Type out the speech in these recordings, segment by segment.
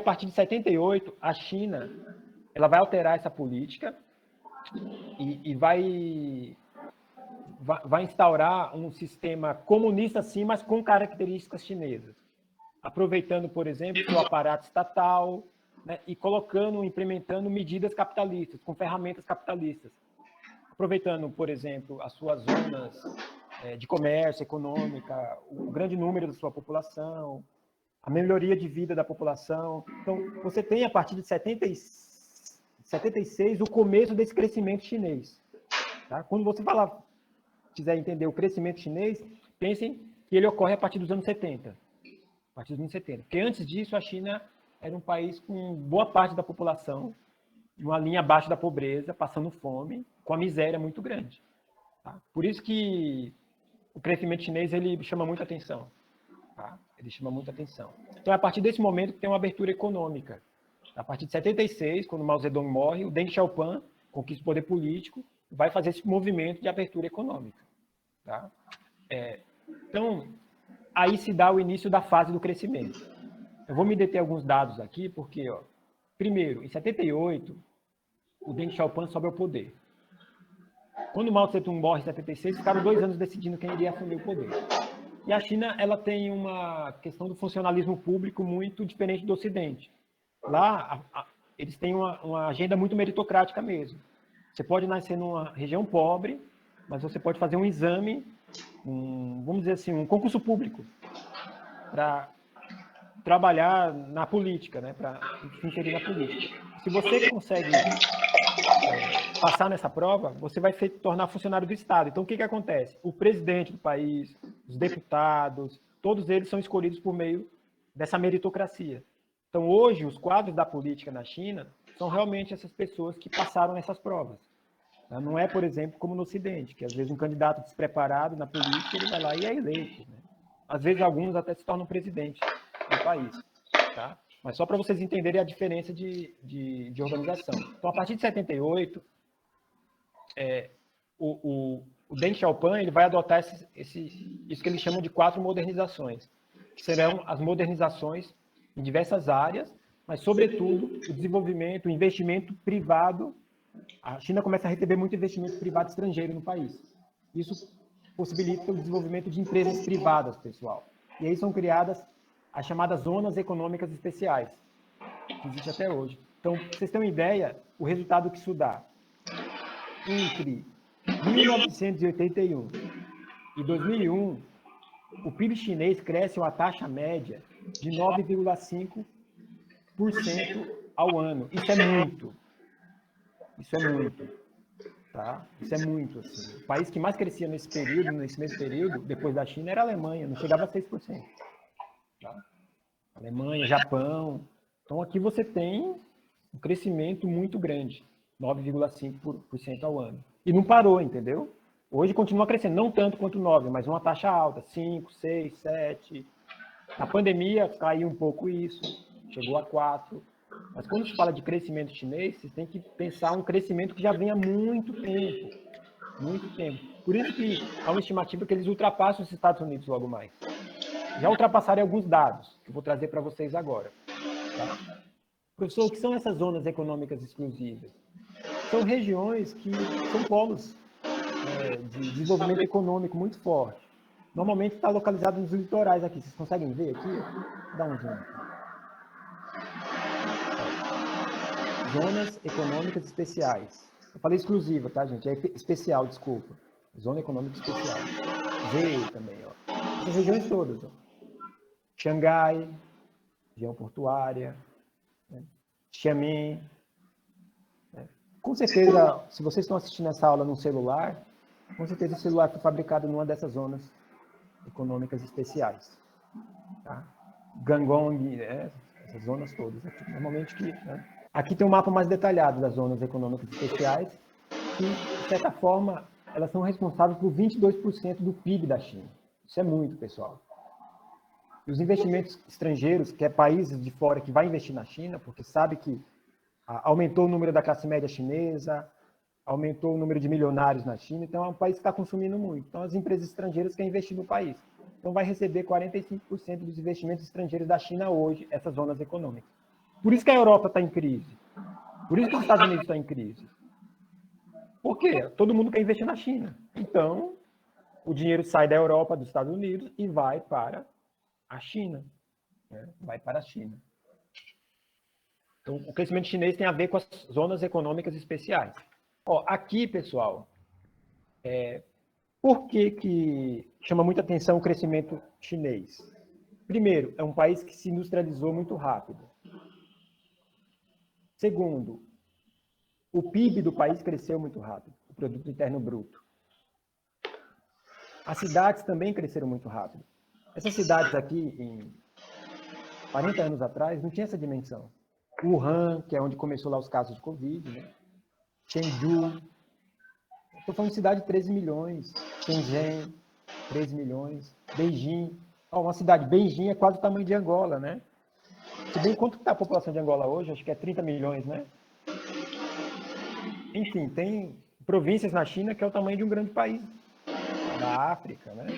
a partir de 78, a China ela vai alterar essa política e vai instaurar um sistema comunista, sim, mas com características chinesas. Aproveitando, por exemplo, o aparato estatal, né, e implementando medidas capitalistas, com ferramentas capitalistas. Aproveitando, por exemplo, as suas zonas de comércio, econômica, o grande número da sua população, a melhoria de vida da população. Então, você tem, a partir de 76, o começo desse crescimento chinês. Tá? Quando você quiser entender o crescimento chinês, pensem que ele ocorre a partir dos anos 70. A partir dos anos 70. Porque antes disso, a China era um país com boa parte da população, uma linha abaixo da pobreza, passando fome, com a miséria muito grande. Tá? Por isso que o crescimento chinês ele chama muita atenção. Tá? Ele chama muita atenção. Então, é a partir desse momento que tem uma abertura econômica. A partir de 76, quando Mao Zedong morre, o Deng Xiaoping conquista o poder político, vai fazer esse movimento de abertura econômica. Tá? Então, aí se dá o início da fase do crescimento. Eu vou me deter alguns dados aqui, porque, primeiro, em 78, o Deng Xiaoping sobe ao poder. Quando Mao Tse-tung morre em 76, ficaram 2 anos decidindo quem iria assumir o poder. E a China ela tem uma questão do funcionalismo público muito diferente do Ocidente. Lá, eles têm uma agenda muito meritocrática mesmo. Você pode nascer numa região pobre, mas você pode fazer um exame, vamos dizer assim, um concurso público para trabalhar na política, né, para se inserir na política. Se você consegue passar nessa prova, você vai se tornar funcionário do Estado. Então, o que acontece? O presidente do país, os deputados, todos eles são escolhidos por meio dessa meritocracia. Então, hoje, os quadros da política na China são realmente essas pessoas que passaram nessas provas. Não é, por exemplo, como no Ocidente, que às vezes um candidato despreparado na política, ele vai lá e é eleito. Né? Às vezes, alguns até se tornam presidente do país. Tá? Mas só para vocês entenderem a diferença de organização. Então, a partir de 78, o Deng Xiaoping ele vai adotar isso que eles chamam de 4 modernizações, que serão as modernizações em diversas áreas, mas, sobretudo, o desenvolvimento, o investimento privado. A China começa a receber muito investimento privado estrangeiro no país. Isso possibilita o desenvolvimento de empresas privadas, pessoal. E aí são criadas as chamadas zonas econômicas especiais, que existe até hoje. Então, para vocês terem uma ideia, o resultado que isso dá. Entre 1981 e 2001, o PIB chinês cresce uma taxa média de 9,5% ao ano. Isso é muito. Isso é muito. Tá? Isso é muito. Assim. O país que mais crescia nesse mesmo período, depois da China, era a Alemanha, não chegava a 6%. Tá? Alemanha, Japão. Então, aqui você tem um crescimento muito grande, 9,5% ao ano. E não parou, entendeu? Hoje continua crescendo, não tanto quanto 9, mas uma taxa alta, 5, 6, 7. Na pandemia caiu um pouco isso, chegou a 4. Mas quando se fala de crescimento chinês, você tem que pensar um crescimento que já vem há muito tempo. Muito tempo. Por isso que há uma estimativa que eles ultrapassam os Estados Unidos logo mais. Já ultrapassaram alguns dados, que eu vou trazer para vocês agora. Tá? Professor, o que são essas zonas econômicas exclusivas? São regiões que são polos de desenvolvimento econômico muito forte. Normalmente está localizado nos litorais aqui. Vocês conseguem ver aqui? Dá um zoom. Zonas econômicas especiais. Eu falei exclusiva, tá, gente? É especial, desculpa. Zona econômica especial. Z também, ó. Essas regiões todas, ó. Xangai, região portuária, né? Xiamen. Né? Com certeza, se vocês estão assistindo essa aula no celular, com certeza o celular foi fabricado numa dessas zonas econômicas especiais. Tá? Gangong, essas zonas todas aqui. Normalmente que... Né? Aqui tem um mapa mais detalhado das zonas econômicas especiais, que, de certa forma, elas são responsáveis por 22% do PIB da China. Isso é muito, pessoal. E os investimentos estrangeiros, que é países de fora que vai investir na China, porque sabe que aumentou o número da classe média chinesa, aumentou o número de milionários na China, então é um país que está consumindo muito. Então as empresas estrangeiras querem investir no país. Então vai receber 45% dos investimentos estrangeiros da China hoje, essas zonas econômicas. Por isso que a Europa está em crise. Por isso que os Estados Unidos estão em crise. Por quê? Todo mundo quer investir na China. Então, o dinheiro sai da Europa, dos Estados Unidos e vai para a China. Né? Vai para a China. Então, o crescimento chinês tem a ver com as zonas econômicas especiais. Ó, aqui, pessoal, por que chama muita atenção o crescimento chinês? Primeiro, é um país que se industrializou muito rápido. Segundo, o PIB do país cresceu muito rápido, o Produto Interno Bruto. As cidades também cresceram muito rápido. Essas cidades aqui, em 40 anos atrás, não tinha essa dimensão. Wuhan, que é onde começou lá os casos de Covid, né? Chengdu, estou falando de cidade de 13 milhões, Shenzhen, 13 milhões, Beijing, uma cidade, Beijing é quase o tamanho de Angola, né? Se bem quanto está a população de Angola hoje, acho que é 30 milhões, né? Enfim, tem províncias na China que é o tamanho de um grande país, da África, né? Pra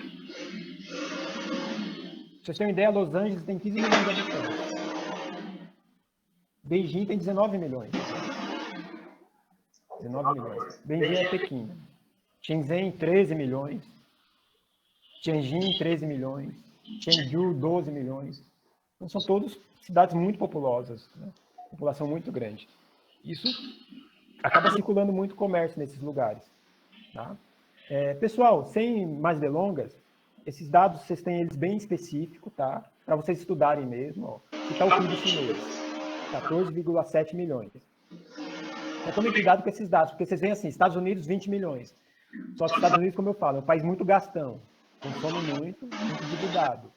vocês terem uma ideia, Los Angeles tem 15 milhões de habitantes. Beijing tem 19 milhões. 19 milhões. Beijing é Pequim. Shenzhen, 13 milhões. Tianjin, 13 milhões. Chengdu, 12 milhões. Então, são todas cidades muito populosas, né? População muito grande. Isso acaba circulando muito comércio nesses lugares. Tá? Pessoal, sem mais delongas, esses dados vocês têm eles bem específicos, tá? Para vocês estudarem mesmo. Ó. Aqui está o PIB chinês, 14,7 milhões. Então, tomem cuidado com esses dados, porque vocês veem assim, Estados Unidos, 20 milhões. Só que os Estados Unidos, como eu falo, é um país muito gastão, consome muito endividado.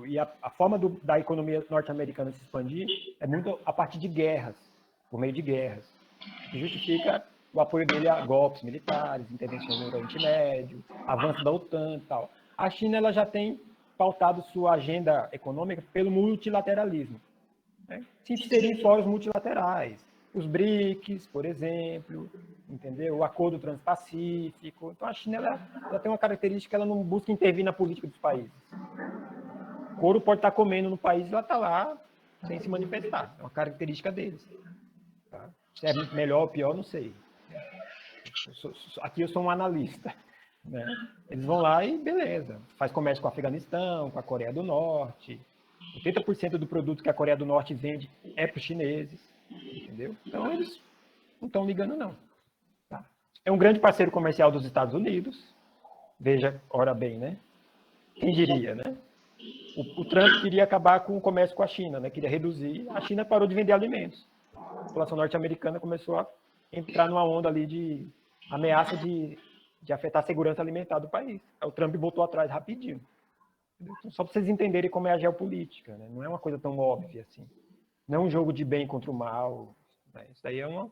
E a forma da economia norte-americana se expandir é muito a partir de guerras, por meio de guerras, que justifica o apoio dele a golpes militares, intervenções no Oriente Médio, avanço da OTAN e tal. A China ela já tem pautado sua agenda econômica pelo multilateralismo, né? Se inserir em fóruns multilaterais, os BRICS, por exemplo, entendeu? O Acordo Transpacífico. Então a China ela tem uma característica, ela não busca intervir na política dos países. O couro pode estar comendo no país e ela está lá sem se manifestar. É uma característica deles. Tá? Se é melhor ou pior, não sei. Aqui eu sou um analista. Né? Eles vão lá e beleza. Faz comércio com o Afeganistão, com a Coreia do Norte. 80% do produto que a Coreia do Norte vende é para os chineses. Entendeu? Então eles não estão ligando, não. Tá? É um grande parceiro comercial dos Estados Unidos. Veja, ora bem, né? Quem diria, né? O Trump queria acabar com o comércio com a China, né? Queria reduzir. A China parou de vender alimentos. A população norte-americana começou a entrar numa onda ali de ameaça de afetar a segurança alimentar do país. Aí o Trump voltou atrás rapidinho. Então, só para vocês entenderem como é a geopolítica, né? Não é uma coisa tão óbvia assim. Não é um jogo de bem contra o mal. Né? Isso daí é um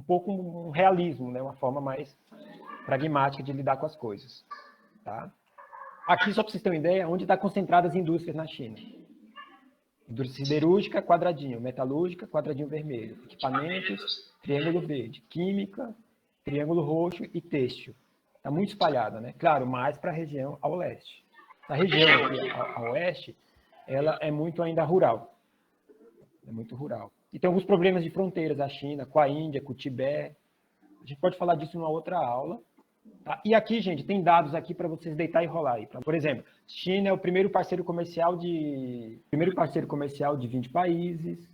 pouco um realismo, né? Uma forma mais pragmática de lidar com as coisas. Tá? Aqui, só para vocês terem uma ideia, onde estão concentradas as indústrias na China. Indústria siderúrgica, quadradinho. Metalúrgica, quadradinho vermelho. Equipamentos, triângulo verde. Química, triângulo roxo e têxtil. Está muito espalhada, né? Claro, mais para a região ao leste. A região aqui ao oeste, ela é muito ainda rural. É muito rural. E tem alguns problemas de fronteiras, a China, com a Índia, com o Tibete. A gente pode falar disso numa outra aula. Tá? E aqui, gente, tem dados aqui para vocês deitar e rolar aí. Por exemplo, China é o primeiro parceiro comercial de 20 países,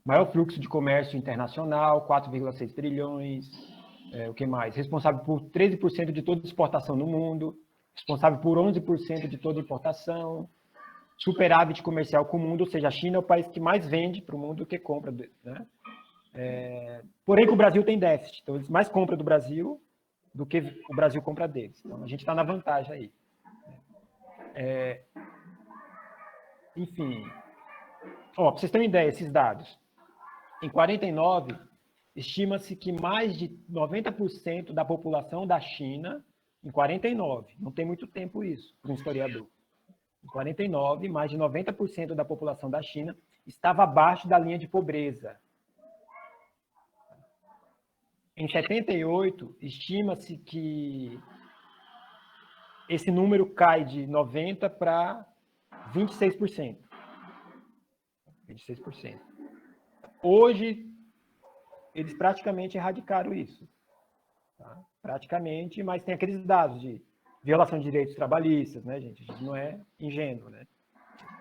maior fluxo de comércio internacional, 4,6 trilhões, o que mais? Responsável por 13% de toda exportação no mundo, responsável por 11% de toda importação, superávit comercial com o mundo, ou seja, a China é o país que mais vende para o mundo do que compra. Né? Porém, que o Brasil tem déficit, então eles mais compram do Brasil do que o Brasil compra deles. Então, a gente está na vantagem aí. Enfim, para vocês terem uma ideia, esses dados. Em 49, estima-se que mais de 90% da população da China, em 49, não tem muito tempo isso, para um historiador. Em 49, mais de 90% da população da China estava abaixo da linha de pobreza. Em 78, estima-se que esse número cai de 90% para 26%. 26%. Hoje, eles praticamente erradicaram isso. Tá? Praticamente, mas tem aqueles dados de violação de direitos trabalhistas, né, gente? A gente não é ingênuo, né?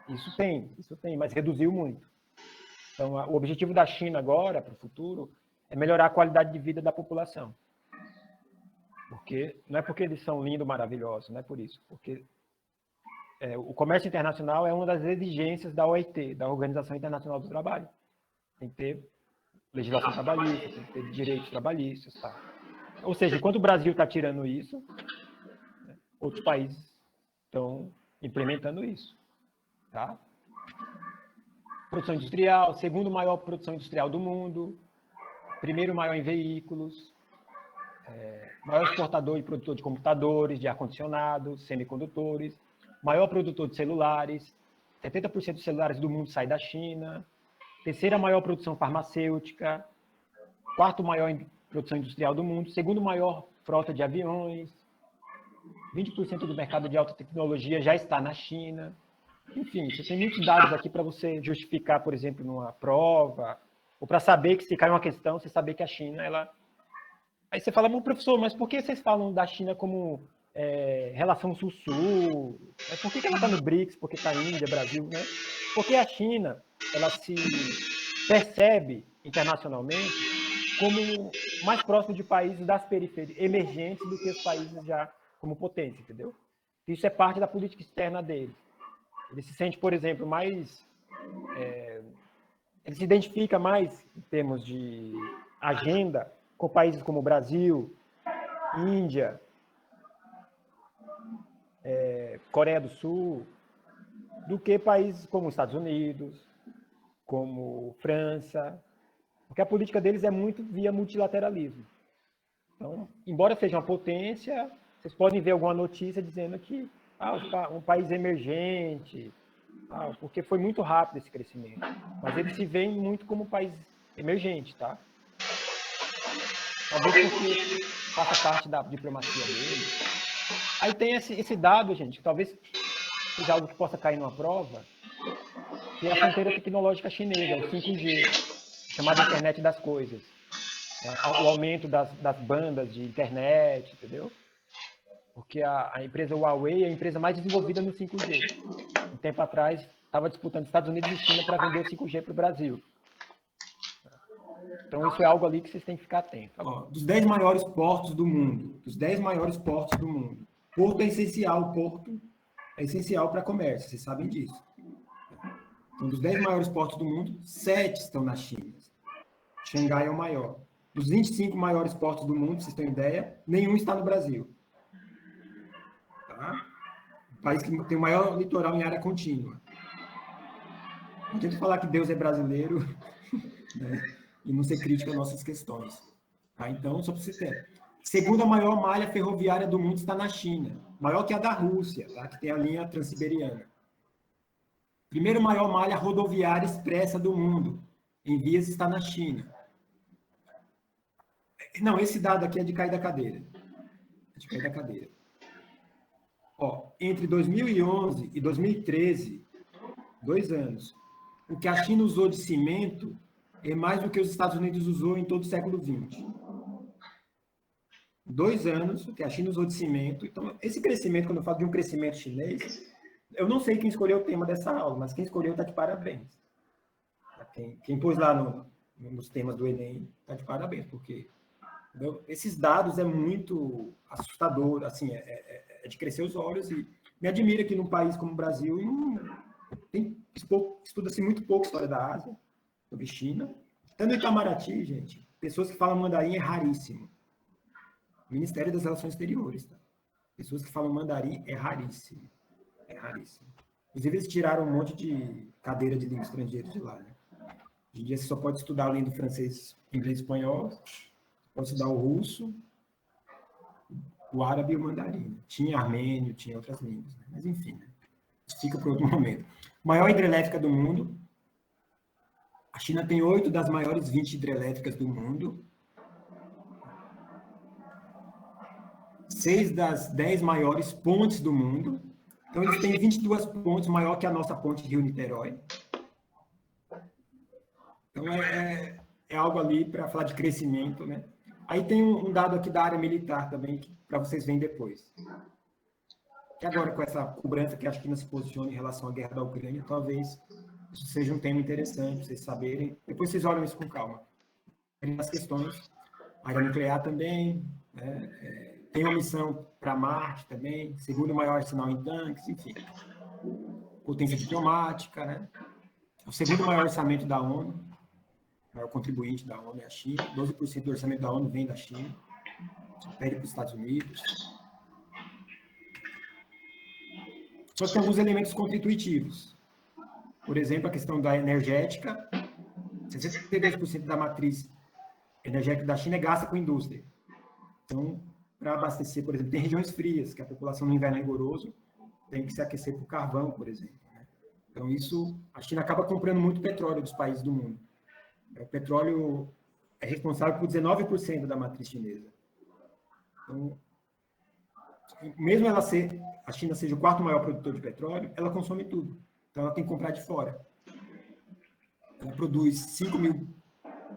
Isso tem, mas reduziu muito. Então, o objetivo da China agora, para o futuro, é melhorar a qualidade de vida da população. Porque, não é porque eles são lindos, maravilhosos, não é por isso. Porque o comércio internacional é uma das exigências da OIT, da Organização Internacional do Trabalho. Tem que ter legislação trabalhista, tem que ter direitos trabalhistas. Tá? Ou seja, enquanto o Brasil está tirando isso, né, outros países estão implementando isso. Tá? Produção industrial, segundo maior produção industrial do mundo, primeiro maior em veículos, maior exportador e produtor de computadores, de ar-condicionado, semicondutores, maior produtor de celulares, 70% dos celulares do mundo saem da China, terceira maior produção farmacêutica, quarto maior em produção industrial do mundo, segundo maior frota de aviões, 20% do mercado de alta tecnologia já está na China. Enfim, você tem muitos dados aqui para você justificar, por exemplo, numa prova, ou para saber que se cai uma questão, você saber que a China, ela... Aí você fala, professor, mas por que vocês falam da China como relação sul-sul? Por que ela está no BRICS? Por que está Índia, Brasil? Né? Porque a China, ela se percebe internacionalmente como mais próximo de países das periferias, emergentes, do que os países já como potência, entendeu? Isso é parte da política externa deles. Ele se sente, por exemplo, mais... ele se identifica mais em termos de agenda com países como Brasil, Índia, Coreia do Sul, do que países como Estados Unidos, como França, porque a política deles é muito via multilateralismo. Então, embora seja uma potência, vocês podem ver alguma notícia dizendo que um país emergente, porque foi muito rápido esse crescimento. Mas eles se veem muito como um país emergente, tá? Talvez porque faça parte da diplomacia deles. Aí tem esse dado, gente, que talvez seja algo que possa cair numa prova, que é a fronteira tecnológica chinesa, o 5G, chamada internet das coisas. O aumento das bandas de internet, entendeu? Porque a empresa Huawei é a empresa mais desenvolvida no 5G. Um tempo atrás, estava disputando Estados Unidos e China para vender o 5G para o Brasil. Então, isso é algo ali que vocês têm que ficar atentos. Dos 10 maiores portos do mundo, porto é essencial para comércio, vocês sabem disso. Então, dos 10 maiores portos do mundo, 7 estão na China. Xangai é o maior. Dos 25 maiores portos do mundo, vocês têm ideia, nenhum está no Brasil. Tá? O país que tem o maior litoral em área contínua. Não tento falar que Deus é brasileiro, né, e não ser crítico às nossas questões. Tá? Então, só para você ter. Segunda maior malha ferroviária do mundo está na China, maior que a da Rússia, tá? Que tem a linha Transiberiana. Primeiro maior malha rodoviária expressa do mundo, em vias, está na China. Não, esse dado aqui é de cair da cadeira. Entre 2011 e 2013, 2 anos, o que a China usou de cimento é mais do que os Estados Unidos usou em todo o século XX. 2 anos, o que a China usou de cimento. Então, esse crescimento, quando eu falo de um crescimento chinês, eu não sei quem escolheu o tema dessa aula, mas quem escolheu está de parabéns. Quem pôs lá nos temas do Enem está de parabéns, porque esses dados é muito assustador, assim, é de crescer os olhos, e me admira que num país como o Brasil estuda-se muito pouco história da Ásia, sobre China. Tanto no Itamaraty, gente, pessoas que falam mandarim é raríssimo. Ministério das Relações Exteriores, tá? Pessoas que falam mandarim é raríssimo. É raríssimo. Inclusive, eles tiraram um monte de cadeira de língua estrangeira de lá, né? Hoje em dia, você só pode estudar além do francês, inglês e espanhol, pode estudar o russo, o árabe e o mandarim. Tinha armênio, tinha outras línguas, né? Mas, enfim, né? Isso fica para outro momento. Maior hidrelétrica do mundo. A China tem 8 das maiores 20 hidrelétricas do mundo. 6 das 10 maiores pontes do mundo. Então, eles têm 22 pontes, maior que a nossa ponte Rio-Niterói. Então, é algo ali para falar de crescimento, né? Aí tem um dado aqui da área militar também, para vocês verem depois. Que agora, com essa cobrança que a China se posiciona em relação à guerra da Ucrânia, talvez isso seja um tema interessante para vocês saberem. Depois vocês olham isso com calma. Tem as questões, a área nuclear também, né? Tem uma missão para Marte também, segundo maior arsenal em tanques, enfim. Potência diplomática, né? O segundo maior orçamento da ONU, o maior contribuinte da ONU é a China, 12% do orçamento da ONU vem da China, pede para os Estados Unidos. Só que tem alguns elementos contra-intuitivos. Por exemplo, a questão da energética, 62% da matriz energética da China é gasta com indústria. Então, para abastecer, por exemplo, tem regiões frias, que a população no inverno é rigoroso, tem que se aquecer por carvão, por exemplo. Né? Então, isso, a China acaba comprando muito petróleo dos países do mundo. O petróleo é responsável por 19% da matriz chinesa. Então, mesmo a China seja o quarto maior produtor de petróleo, ela consome tudo. Então, ela tem que comprar de fora. Ela produz 5 mil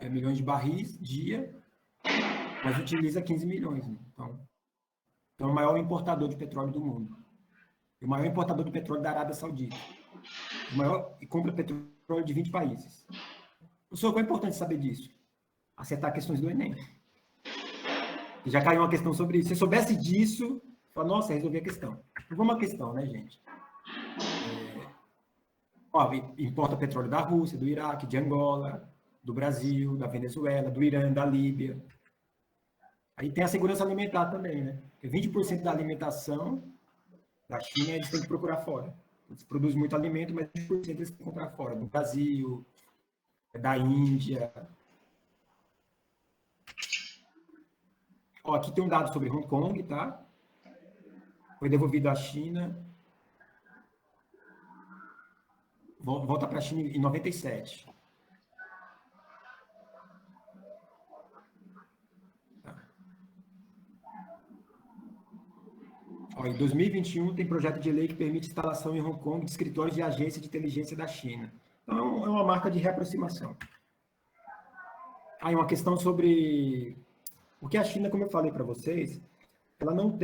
milhões de barris dia, mas utiliza 15 milhões. Né? Então, é o maior importador de petróleo do mundo. E o maior importador de petróleo da Arábia Saudita. E compra petróleo de 20 países. Professor, qual é importante saber disso? Acertar questões do Enem. E já caiu uma questão sobre isso. Se eu soubesse disso, fala, nossa, resolvi a questão. Não vamos à questão, né, gente? Importa petróleo da Rússia, do Iraque, de Angola, do Brasil, da Venezuela, do Irã, da Líbia. Aí tem a segurança alimentar também, né? Porque 20% da alimentação da China eles têm que procurar fora. Eles produzem muito alimento, mas 20% eles têm que comprar fora. Do Brasil, da Índia. Aqui tem um dado sobre Hong Kong, tá? Foi devolvido à China. Volta para a China em 97. Em 2021, tem projeto de lei que permite instalação em Hong Kong de escritórios de agência de inteligência da China. Então, é uma marca de reaproximação. Aí, uma questão sobre... Porque a China, como eu falei para vocês, ela não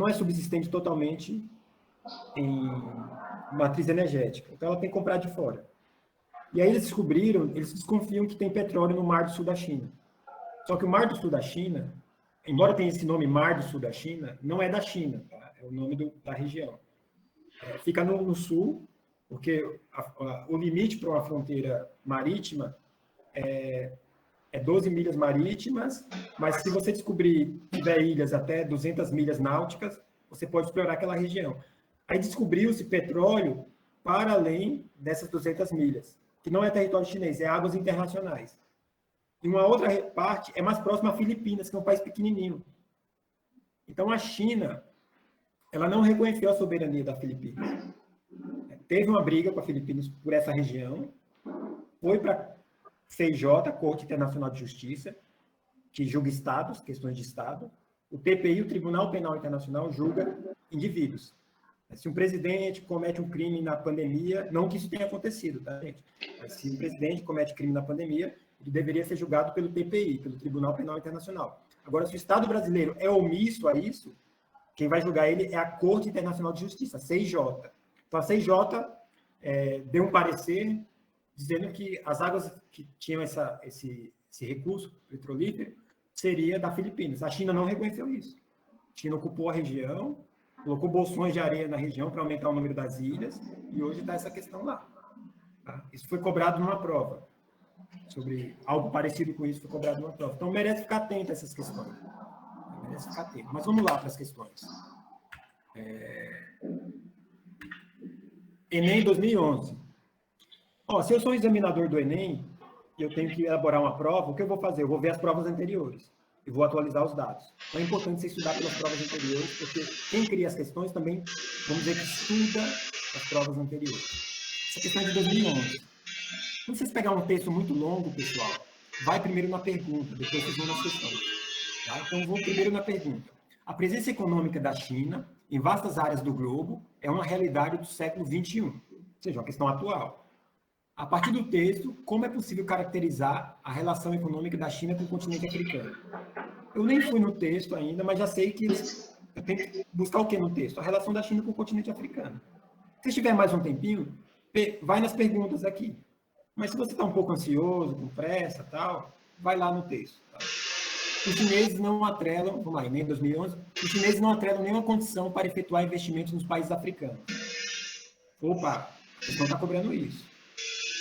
é subsistente totalmente em matriz energética. Então, ela tem que comprar de fora. E aí, eles desconfiam que tem petróleo no Mar do Sul da China. Só que o Mar do Sul da China... Embora tenha esse nome Mar do Sul da China, não é da China, tá? É o nome da região. Fica no sul, porque o limite para uma fronteira marítima é 12 milhas marítimas, mas se você tiver ilhas até 200 milhas náuticas, você pode explorar aquela região. Aí descobriu-se petróleo para além dessas 200 milhas, que não é território chinês, é águas internacionais. E uma outra parte é mais próxima a Filipinas, que é um país pequenininho. Então, a China, ela não reconheceu a soberania da Filipinas. Teve uma briga com a Filipinas por essa região, foi para a CIJ, Corte Internacional de Justiça, que julga estados, questões de estado. O TPI, o Tribunal Penal Internacional, julga indivíduos. Se um presidente comete um crime na pandemia, não que isso tenha acontecido, tá, gente? Mas se um presidente comete crime na pandemia, ele deveria ser julgado pelo TPI, pelo Tribunal Penal Internacional. Agora, se o Estado brasileiro é omisso a isso, quem vai julgar ele é a Corte Internacional de Justiça, a CIJ. Então, a CIJ deu um parecer dizendo que as águas que tinham esse recurso petrolífero seria da Filipinas. A China não reconheceu isso. A China ocupou a região, colocou bolsões de areia na região para aumentar o número das ilhas, e hoje está essa questão lá. Tá? Isso foi cobrado numa prova. Sobre algo parecido com isso foi cobrado numa prova. Então, merece ficar atento a essas questões. Merece ficar atento. Mas vamos lá para as questões. Enem 2011. Se eu sou um examinador do Enem e eu tenho que elaborar uma prova, o que eu vou fazer? Eu vou ver as provas anteriores e vou atualizar os dados. Então, é importante você estudar pelas provas anteriores, porque quem cria as questões também, vamos dizer que estuda as provas anteriores. Essa questão é de 2011. Quando vocês pegarem um texto muito longo, pessoal, vai primeiro na pergunta, depois vocês vão nas questões. Tá? Então, vou primeiro na pergunta. A presença econômica da China em vastas áreas do globo é uma realidade do século XXI, ou seja, uma questão atual. a partir do texto, como é possível caracterizar a relação econômica da China com o continente africano. Eu nem fui no texto ainda, mas já sei que eu tenho que buscar o que no texto? A relação da China com o continente africano. Se tiver mais um tempinho, vai nas perguntas aqui. Mas se você está um pouco ansioso, com pressa tal, vai lá no texto. Tá? Os chineses não atrelam, vamos lá, em 2011, os chineses não atrelam nenhuma condição para efetuar investimentos nos países africanos. Opa, eles não estão cobrando isso.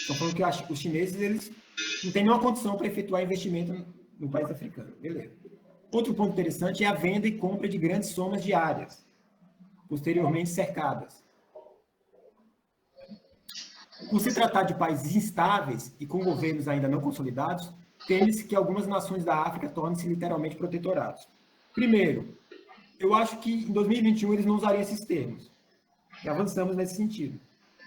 Estão falando que os chineses eles não têm nenhuma condição para efetuar investimento no país africano. Beleza. Outro ponto interessante é a venda e compra de grandes somas diárias, posteriormente cercadas. Por se tratar de países instáveis e com governos ainda não consolidados, teme-se que algumas nações da África tornem-se literalmente protetorados. Primeiro, eu acho que em 2021 eles não usariam esses termos. E avançamos nesse sentido.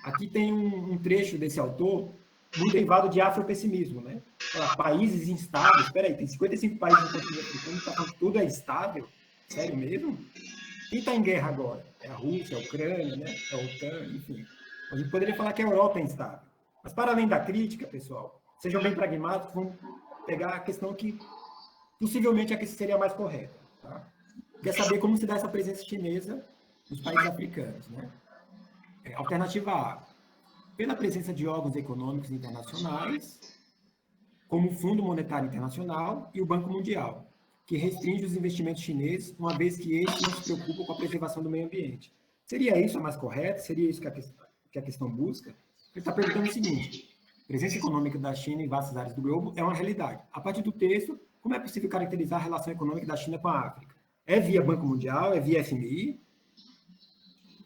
Aqui tem um trecho desse autor, muito derivado de afropessimismo, né? Países instáveis, espera aí, tem 55 países no continente africano, está falando que tudo é estável? Sério mesmo? Quem está em guerra agora? É a Rússia, a Ucrânia, né? É a OTAN, enfim. A gente poderia falar que a Europa é instável. Mas, para além da crítica, pessoal, sejam bem pragmáticos, vamos pegar a questão que possivelmente é a que seria a mais correta. Tá? Quer saber como se dá essa presença chinesa nos países africanos, né? Alternativa A, pela presença de órgãos econômicos internacionais, como o Fundo Monetário Internacional e o Banco Mundial, que restringe os investimentos chineses, uma vez que estes não se preocupam com a preservação do meio ambiente. Seria isso a mais correta? Seria isso que a questão busca? Ele está perguntando o seguinte: a presença econômica da China em vastas áreas do globo é uma realidade. A partir do texto, como é possível caracterizar a relação econômica da China com a África? É via Banco Mundial? É via FMI?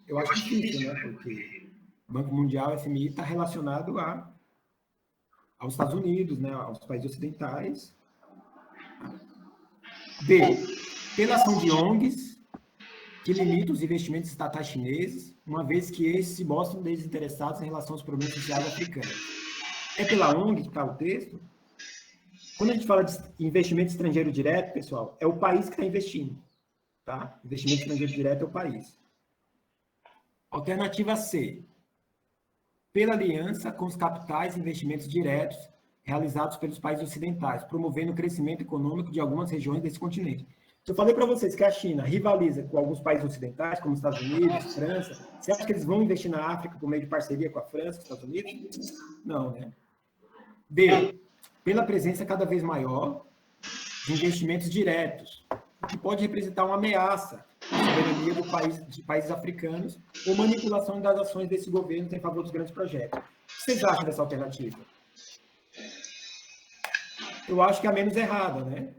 Eu acho difícil, né? Porque o Banco Mundial, FMI, está relacionado aos Estados Unidos, né? Aos países ocidentais. B, pela ação de ONGs, que limita os investimentos estatais chineses, uma vez que esses se mostram desinteressados em relação aos problemas sociais africanos. É pela ONG que está o texto? Quando a gente fala de investimento estrangeiro direto, pessoal, é o país que está investindo. Tá? Investimento estrangeiro direto é o país. Alternativa C. Pela aliança com os capitais e investimentos diretos realizados pelos países ocidentais, promovendo o crescimento econômico de algumas regiões desse continente. Eu falei para vocês que a China rivaliza com alguns países ocidentais, como Estados Unidos, França. Você acha que eles vão investir na África por meio de parceria com a França, com os Estados Unidos? Não, né? D. Pela presença cada vez maior de investimentos diretos, o que pode representar uma ameaça à soberania de países africanos ou manipulação das ações desses governos em favor dos grandes projetos. O que vocês acham dessa alternativa? Eu acho que é a menos errada, né?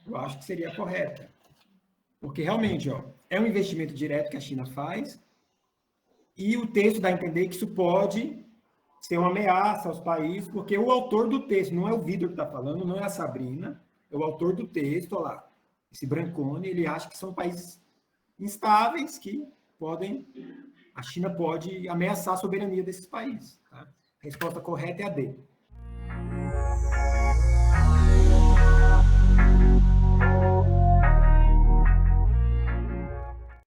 Eu acho que seria a correta. Porque, realmente, é um investimento direto que a China faz e o texto dá a entender que isso pode ser uma ameaça aos países, porque o autor do texto, não é o Vitor que está falando, não é a Sabrina, é o autor do texto, olha lá, esse Brancone, ele acha que são países instáveis que a China pode ameaçar a soberania desses países. Tá? A resposta correta é a D.